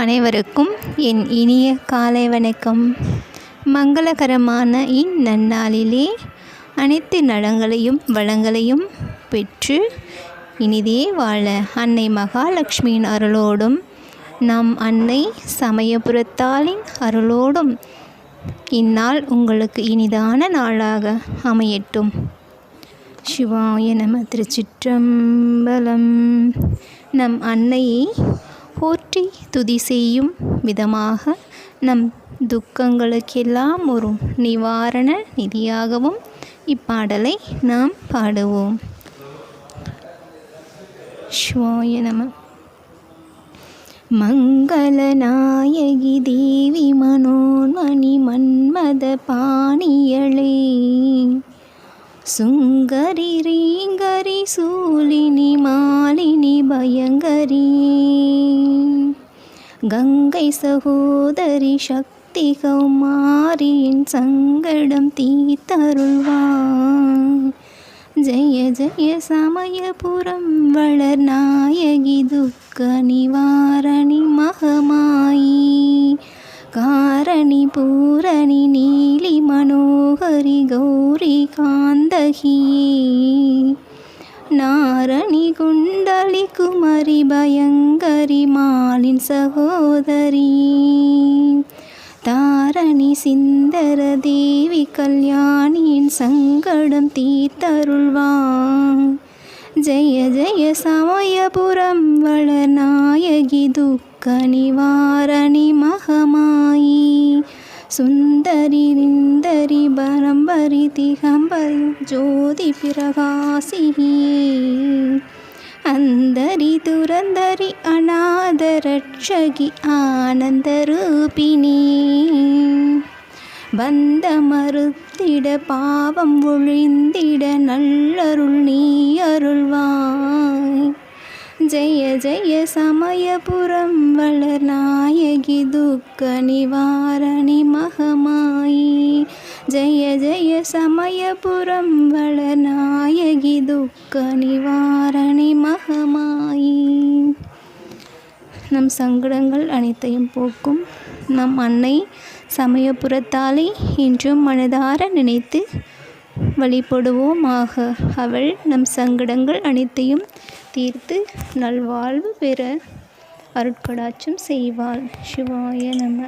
அனைவருக்கும் என் இனிய காலை வணக்கம். மங்களகரமான இந்நன்னாளிலே அனைத்து நலங்களையும் வளங்களையும் பெற்று இனிதே வாழ அன்னை மகாலட்சுமியின் அருளோடும் நம் அன்னை சமயபுரத்தாளின் அருளோடும் இந்நாள் உங்களுக்கு இனிதான நாளாக அமையட்டும். சிவாய நம. திருச்சிற்றம்பலம். நம் அன்னையை போற்றி துதி செய்யும் விதமாக நம் துக்கங்களுக்கெல்லாம் ஒரு நிவாரண நிதியாகவும் இப்பாடலை நாம் பாடுவோம். சிவாய நம. மங்களநாயகி தேவி மனோன்மணி மன்மத பாணியளே, சுங்கரி ரீங்கரி சூலினி மாலினி பயங்கரி, கங்கை சகோதரி சக்தி கௌமாரியின் சங்கடம் தீர்த்தருள்வாய். ஜெய ஜெய சமயபுரம் வளர் நாயகி துக்க நிவாரணி மகமாயி, காரணி பூரணி நீலி மனோகரி கௌரி காந்தகியே, நாரணி குண்டலி குமரி பயங்கரி மாலின் சகோதரி, தாரணி சிந்தர தேவி கல்யாணியின் சங்கடம் தீர்த்தருள்வாய். ஜெய ஜெய சமயபுரம் வளர் நாயகி துக்க நிவாரணி மகமாயி, சுந்தரி நிந்தரி பரம்பரி திகம்பரி ஜோதி பிரகாசியே, அந்தரி துரந்தரி அநாத ரட்சகி ஆனந்த ரூபிணி, பந்த மறுத்திட பாவம் ஒழிந்திட நல்லருள் நீ அருள்வாய். ஜெய ஜெய சமயபுரம் வளர் நாயகி துக்க நிவாரணி மகமாயி, ஜெய ஜெய சமயபுரம் வளர் நாயகி துக்க நிவாரணி மகமாயி. நம் சங்கடங்கள் அனைத்தையும் போக்கும் நம் அன்னை சமயபுரத்தாளை இன்றும் மனதார நினைத்து வழிபடுவோமாக. அவள் நம் சங்கடங்கள் அனைத்தையும் தீர்த்து நல்வாழ்வு பெற அருட்கடாட்சம் செய்வாள். சிவாய நம.